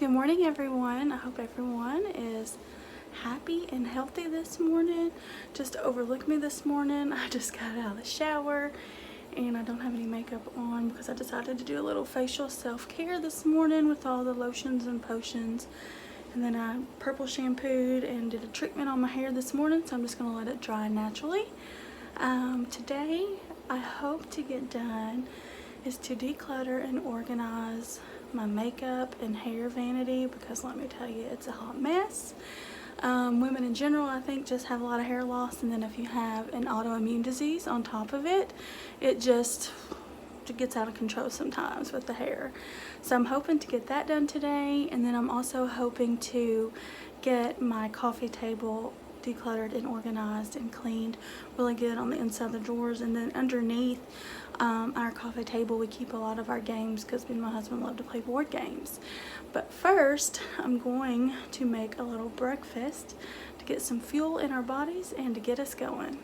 Good morning, everyone. I hope everyone is happy and healthy this morning. Just overlooked me this morning. I just got out of the shower and I don't have any makeup on because I decided to do a little facial self-care this morning with all the lotions and potions. And then I purple shampooed and did a treatment on my hair this morning, so I'm just gonna let it dry naturally. Today, I hope to get done is to declutter and organize my makeup and hair vanity, because let me tell you, it's a hot mess. Women in general, I think, just have a lot of hair loss, and then if you have an autoimmune disease on top of it, it just gets out of control sometimes with the hair. So I'm hoping to get that done today, and then I'm also hoping to get my coffee table decluttered and organized and cleaned really good on the inside of the drawers. And then underneath our coffee table, we keep a lot of our games because me and my husband love to play board games. But first, I'm going to make a little breakfast to get some fuel in our bodies and to get us going.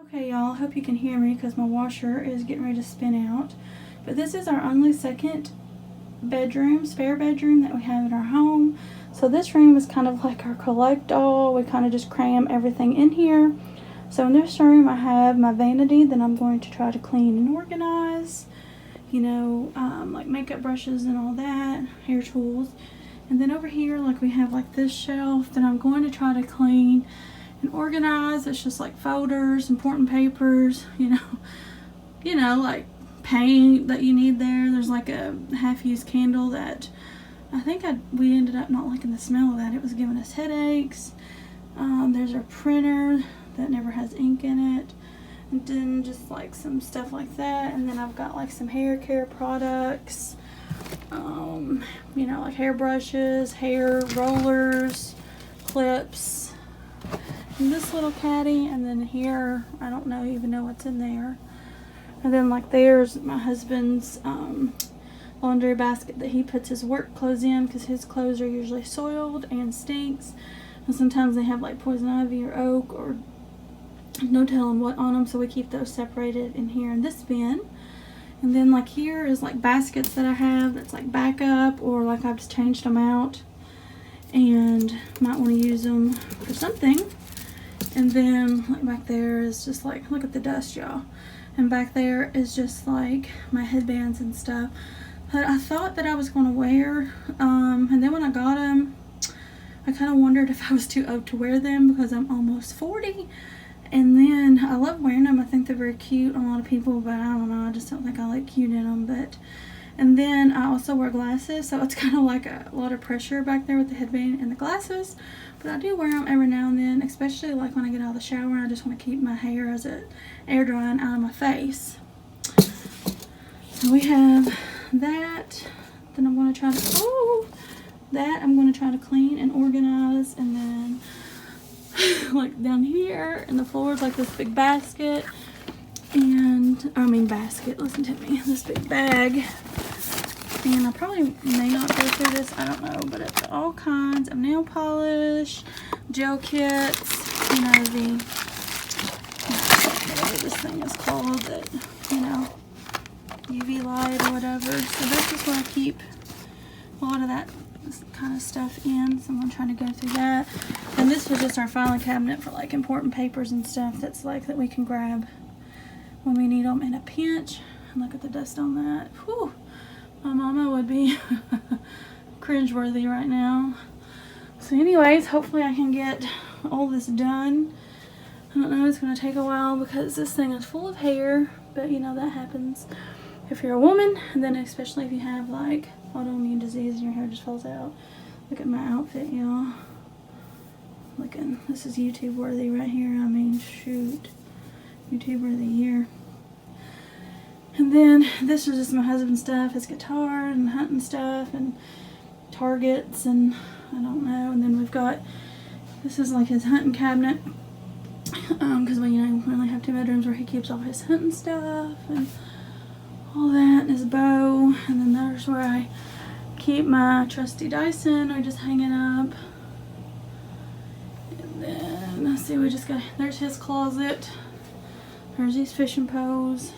Okay, y'all, hope you can hear me because my washer is getting ready to spin out. But this is our only second bedroom, spare bedroom that we have in our home. So this room is kind of like our collect all. We kind of just cram everything in here. So in this room I have my vanity that I'm going to try to clean and organize. You know, like makeup brushes and all that, hair tools. And then over here, like, we have like this shelf that I'm going to try to clean and organize. It's just like folders, important papers, you know, like paint that you need there. There's like a half-used candle that I think we ended up not liking the smell of that. It was giving us headaches. There's our printer that never has ink in it. And then just like some stuff like that. And then I've got like some hair care products, you know, like hair brushes, hair rollers, clips, and this little caddy. And then here, I don't even know what's in there. And then like there's my husband's laundry basket that he puts his work clothes in, because his clothes are usually soiled and stinks, and sometimes they have like poison ivy or oak or no telling what on them, so we keep those separated in here in this bin. And then like here is like baskets that I have that's like backup, or like I've just changed them out and might want to use them for something. And then like back there is just like, look at the dust, y'all. And back there is just like my headbands and stuff that I thought that I was going to wear. And then when I got them, I kind of wondered if I was too old to wear them because I'm almost 40. And then I love wearing them. I think they're very cute on a lot of people, but I don't know. I just don't think I like cute in them. And then I also wear glasses, so it's kind of like a lot of pressure back there with the headband and the glasses. But I do wear them every now and then, especially like when I get out of the shower and I just want to keep my hair as it air drying out of my face. So we have that. Then I'm going to try to clean and organize. And then like down here in the floor is like this big basket. Listen to me, this big bag. And I probably may not go through this, I don't know, but it's all kinds of nail polish, gel kits, you know, whatever this thing is called, that, you know, UV light or whatever. So that's just where I keep a lot of that this kind of stuff in, so I'm gonna try to go through that. And this was just our filing cabinet for like important papers and stuff that's like that we can grab when we need them in a pinch. And look at the dust on that. Whew, my mama would be cringeworthy right now. So anyways, hopefully I can get all this done. I don't know, it's gonna take a while because this thing is full of hair, but you know, that happens if you're a woman, and then especially if you have like autoimmune disease and your hair just falls out. Look at my outfit, y'all. Looking, this is YouTube worthy right here. I mean, shoot, YouTuber of the year. And then this is just my husband's stuff, his guitar and hunting stuff and targets and I don't know. And then we've got, this is like his hunting cabinet, because we, you know, we only have 2 bedrooms where he keeps all his hunting stuff and all that, and his bow. And then there's where I keep my trusty Dyson, or just hanging up. And then let's see, we just got, there's his closet. There's these fishing poles.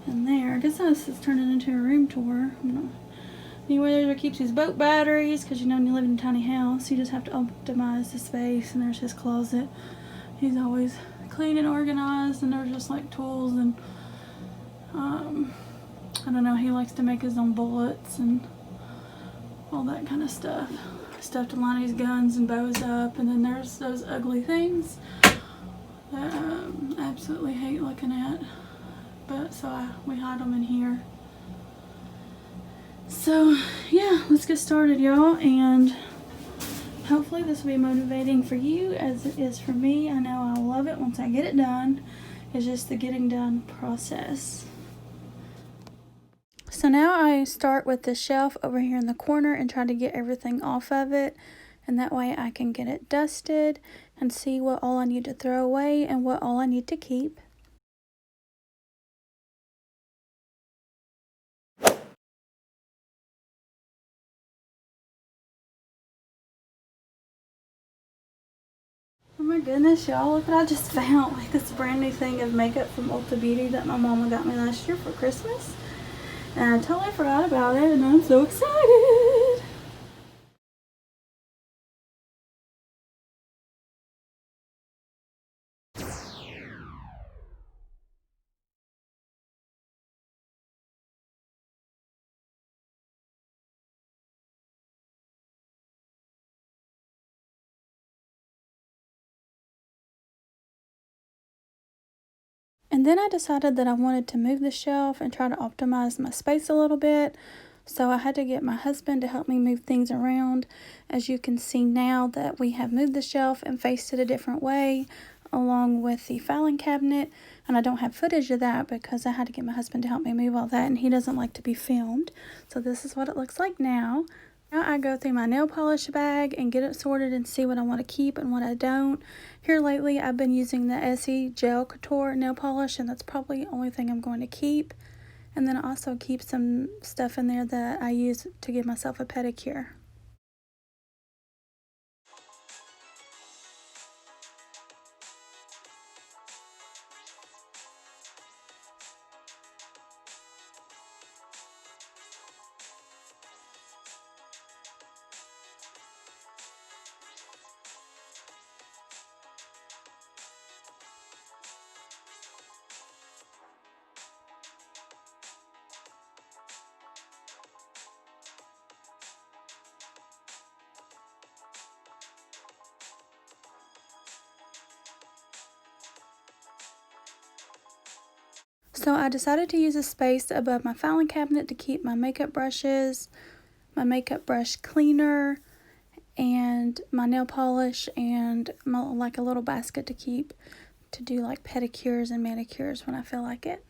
And there, I guess this is turning into a room tour. Anyway, there's where he keeps his boat batteries, because you know, when you live in a tiny house, you just have to optimize the space. And there's his closet. He's always clean and organized, and there's just like tools and I don't know, he likes to make his own bullets and all that kind of stuff. Stuff to line his guns and bows up. And then there's those ugly things that I absolutely hate looking at. But so we hide them in here. So yeah, let's get started, y'all, and hopefully this will be motivating for you as it is for me. I know I'll love it once I get it done. It's just the getting done process. So now I start with the shelf over here in the corner and try to get everything off of it, and that way I can get it dusted and see what all I need to throw away and what all I need to keep. Oh my goodness, y'all, look what I just found. Like this brand new thing of makeup from Ulta Beauty that my mama got me last year for Christmas. And I totally forgot about it, and I'm so excited. And then I decided that I wanted to move the shelf and try to optimize my space a little bit. So I had to get my husband to help me move things around. As you can see now that we have moved the shelf and faced it a different way, along with the filing cabinet. And I don't have footage of that because I had to get my husband to help me move all that, and he doesn't like to be filmed. So this is what it looks like now. Now I go through my nail polish bag and get it sorted and see what I want to keep and what I don't. Here lately I've been using the Essie Gel Couture nail polish, and that's probably the only thing I'm going to keep. And then I also keep some stuff in there that I use to give myself a pedicure. So I decided to use a space above my filing cabinet to keep my makeup brushes, my makeup brush cleaner, and my nail polish, and like a little basket to keep to do like pedicures and manicures when I feel like it.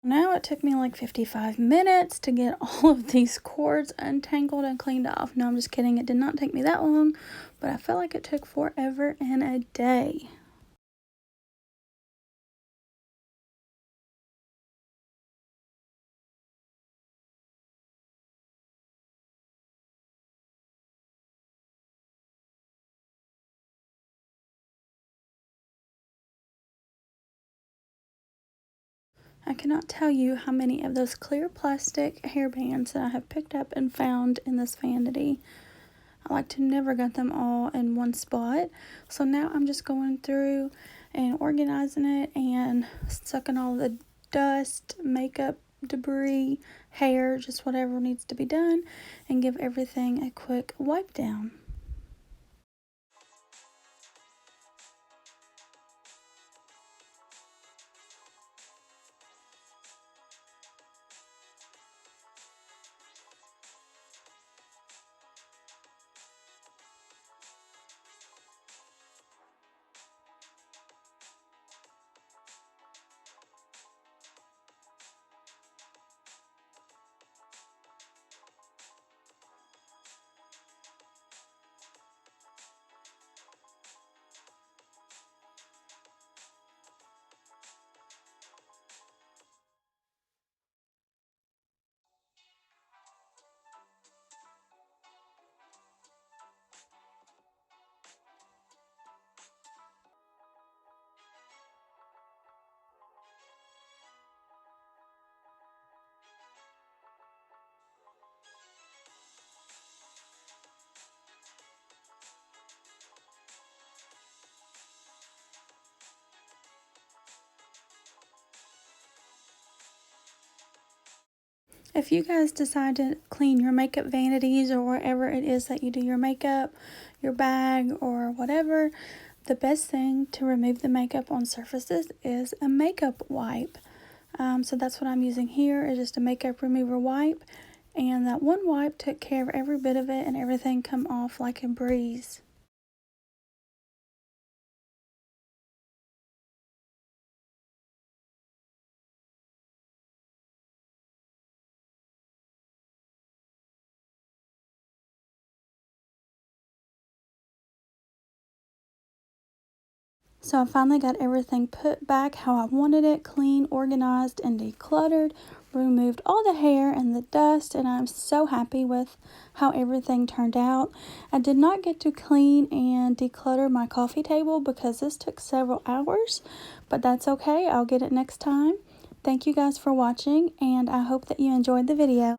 Now it took me like 55 minutes to get all of these cords untangled and cleaned off. No, I'm just kidding. It did not take me that long, but I felt like it took forever and a day. I cannot tell you how many of those clear plastic hairbands that I have picked up and found in this vanity. I like to never get them all in one spot. So now I'm just going through and organizing it and sucking all the dust, makeup, debris, hair, just whatever needs to be done, and give everything a quick wipe down. If you guys decide to clean your makeup vanities or wherever it is that you do your makeup, your bag or whatever, the best thing to remove the makeup on surfaces is a makeup wipe. So that's what I'm using here, is just a makeup remover wipe. And that one wipe took care of every bit of it and everything come off like a breeze. So I finally got everything put back how I wanted it, clean, organized, and decluttered. Removed all the hair and the dust, and I'm so happy with how everything turned out. I did not get to clean and declutter my coffee table because this took several hours, but that's okay. I'll get it next time. Thank you guys for watching, and I hope that you enjoyed the video.